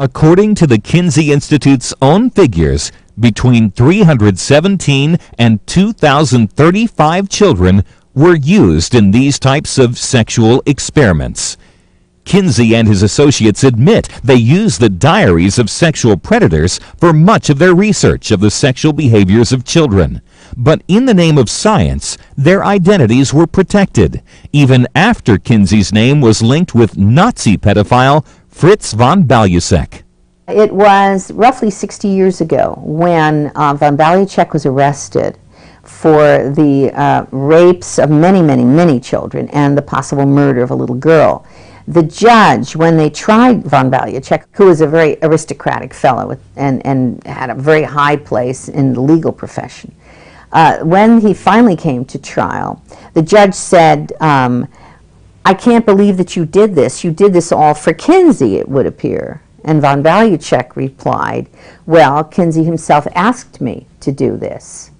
According to the Kinsey Institute's own figures, between 317 and 2,035 children were used in these types of sexual experiments. Kinsey and his associates admit they use the diaries of sexual predators for much of their research of the sexual behaviors of children. But in the name of science, their identities were protected, even after Kinsey's name was linked with Nazi pedophile Fritz von Balusek. It was roughly 60 years ago when von Balusek was arrested for the rapes of many children and the possible murder of a little girl. The judge, when they tried von Balusek, who was a very aristocratic fellow and had a very high place in the legal profession, when he finally came to trial, the judge said, I can't believe that you did this. You did this all for Kinsey, it would appear. And von Balusek replied, well, Kinsey himself asked me to do this.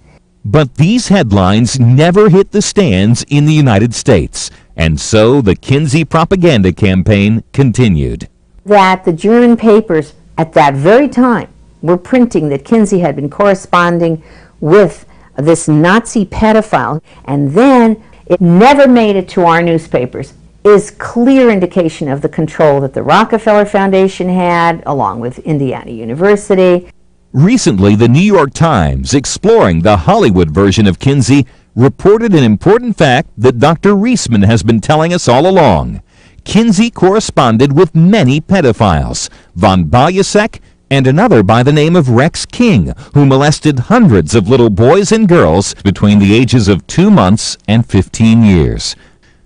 But these headlines never hit the stands in the United States, and so the Kinsey propaganda campaign continued. That the German papers at that very time were printing that Kinsey had been corresponding with this Nazi pedophile, and then it never made it to our newspapers, is clear indication of the control that the Rockefeller Foundation had, along with Indiana University. Recently, the New York Times, exploring the Hollywood version of Kinsey, reported an important fact that Dr. Reisman has been telling us all along. Kinsey corresponded with many pedophiles, von Balusek and another by the name of Rex King, who molested hundreds of little boys and girls between the ages of 2 months and 15 years.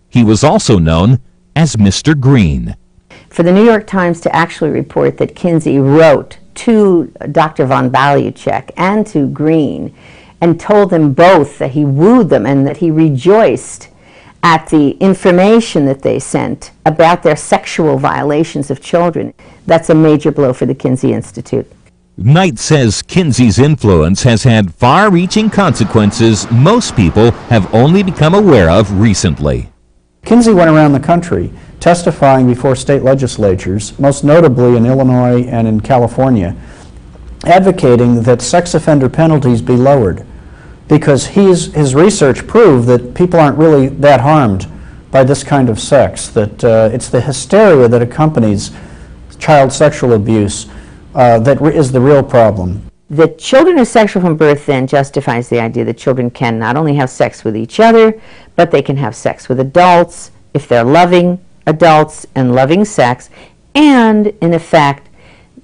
He was also known as Mr. Green. For the New York Times to actually report that Kinsey wrote to Dr. von Balusek and to Green and told them both that he wooed them and that he rejoiced at the information that they sent about their sexual violations of children, that's a major blow for the Kinsey Institute. Knight says Kinsey's influence has had far-reaching consequences most people have only become aware of recently. Kinsey went around the country testifying before state legislatures, most notably in Illinois and in California, advocating that sex offender penalties be lowered, because his research proved that people aren't really that harmed by this kind of sex, that it's the hysteria that accompanies child sexual abuse that is the real problem. That children are sexual from birth then justifies the idea that children can not only have sex with each other, but they can have sex with adults if they're loving adults and loving sex, and in effect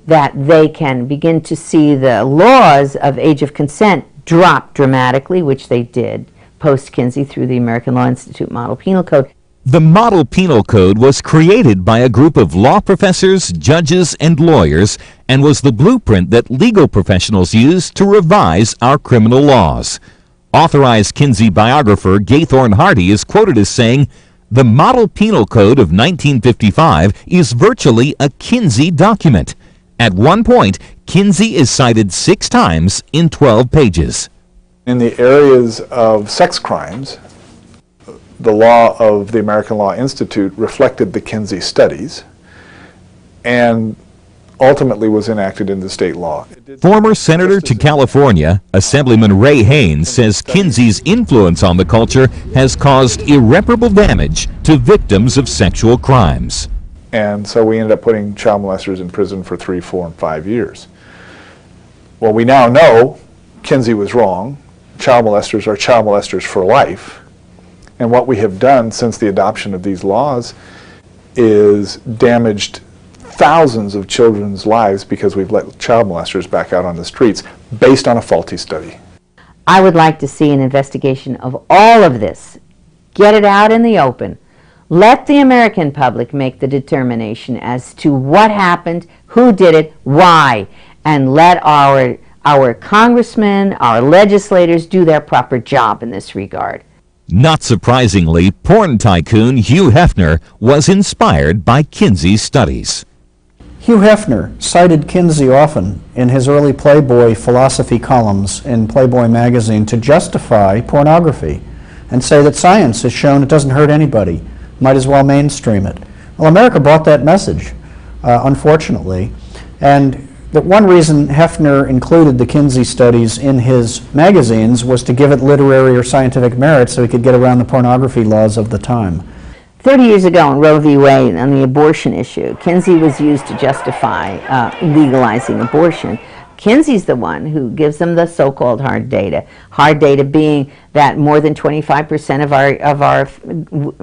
that they can begin to see the laws of age of consent drop dramatically, which they did post-Kinsey through the American Law Institute Model Penal Code. The Model Penal Code was created by a group of law professors, judges, and lawyers, and was the blueprint that legal professionals used to revise our criminal laws. Authorized Kinsey biographer Gaithorne Hardy is quoted as saying, "The Model Penal Code of 1955 is virtually a Kinsey document. At one point, Kinsey is cited 6 times in 12 pages. In the areas of sex crimes, the law of the American Law Institute reflected the Kinsey studies and ultimately was enacted into state law. Former Senator to California, Assemblyman Ray Haynes, says Kinsey's influence on the culture has caused irreparable damage to victims of sexual crimes. And so we ended up putting child molesters in prison for 3, 4, and 5 years. Well, we now know Kinsey was wrong. Child molesters are child molesters for life. And what we have done since the adoption of these laws is damaged thousands of children's lives because we've let child molesters back out on the streets based on a faulty study. I would like to see an investigation of all of this. Get it out in the open. Let the American public make the determination as to what happened, who did it, why, and let our congressmen, our legislators do their proper job in this regard. Not surprisingly, porn tycoon Hugh Hefner was inspired by Kinsey's studies. Hugh Hefner cited Kinsey often in his early Playboy philosophy columns in Playboy magazine to justify pornography and say that science has shown it doesn't hurt anybody. Might as well mainstream it. Well, America bought that message, unfortunately, And the one reason Hefner included the Kinsey studies in his magazines was to give it literary or scientific merit so he could get around the pornography laws of the time. 30 years ago in Roe v. Wade on the abortion issue, Kinsey was used to justify legalizing abortion. Kinsey's the one who gives them the so-called hard data. Hard data being that more than 25% of our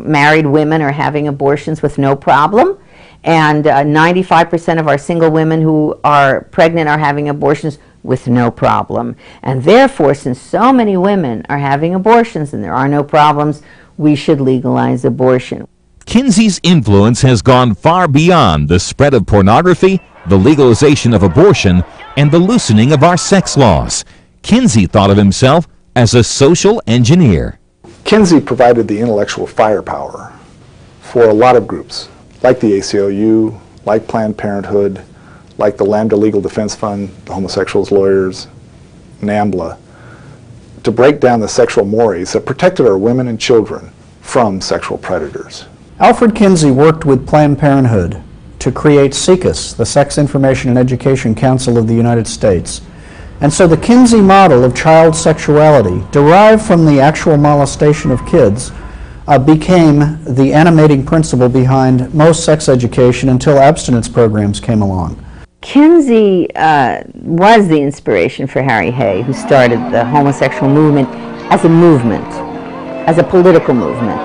married women are having abortions with no problem, and 95% of our single women who are pregnant are having abortions with no problem. And therefore, since so many women are having abortions and there are no problems, we should legalize abortion. Kinsey's influence has gone far beyond the spread of pornography, the legalization of abortion, and the loosening of our sex laws. Kinsey thought of himself as a social engineer. Kinsey provided the intellectual firepower for a lot of groups, like the ACLU, like Planned Parenthood, like the Lambda Legal Defense Fund, the Homosexuals Lawyers, NAMBLA, to break down the sexual mores that protected our women and children from sexual predators. Alfred Kinsey worked with Planned Parenthood to create SIECUS, the Sex Information and Education Council of the United States. And so the Kinsey model of child sexuality, derived from the actual molestation of kids, became the animating principle behind most sex education until abstinence programs came along. Kinsey was the inspiration for Harry Hay, who started the homosexual movement, as a political movement.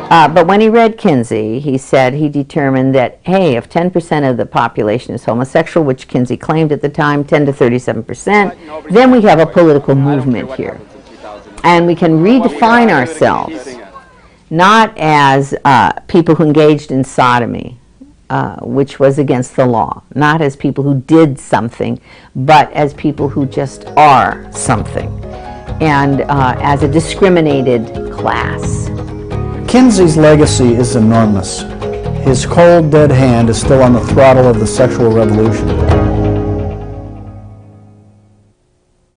But when he read Kinsey, he said he determined that, hey, if 10% of the population is homosexual, which Kinsey claimed at the time, 10 to 37%, then we have a political movement here. And we can redefine ourselves not as people who engaged in sodomy, which was against the law, not as people who did something, but as people who just are something, and as a discriminated class. Kinsey's legacy is enormous. His cold, dead hand is still on the throttle of the sexual revolution.